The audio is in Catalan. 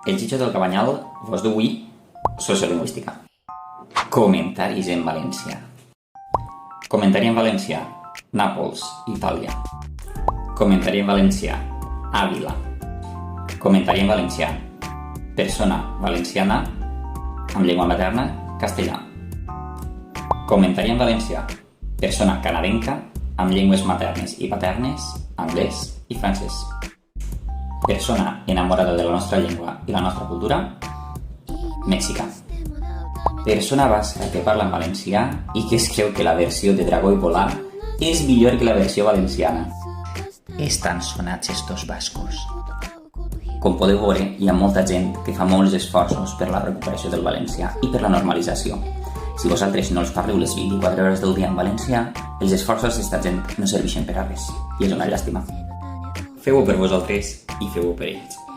El Chicho del Cabanyal vos d'avui sociolingüística. Comentaris en valencià. Comentari en valencià, Nàpols, Itàlia. Comentari en valencià, Àvila. Comentari en valencià, persona valenciana amb llengua materna, castellà. Comentari en valencià, persona canadenca amb llengües maternes i paternes, anglès i francès. Persona enamorada de la nostra llengua i la nostra cultura, mexicà. Persona basca que parla en valencià i que es creu que la versió de Dragó i Polar és millor que la versió valenciana. Estan sonats estos bascos. Com podeu veure, hi ha molta gent que fa molts esforços per la recuperació del valencià i per la normalització. Si vosaltres no els parleu les 24 hores del dia en valencià, els esforços d'esta gent no serveixen per a res, i és una llàstima. Feu-ho per vosaltres i feu-ho per ells.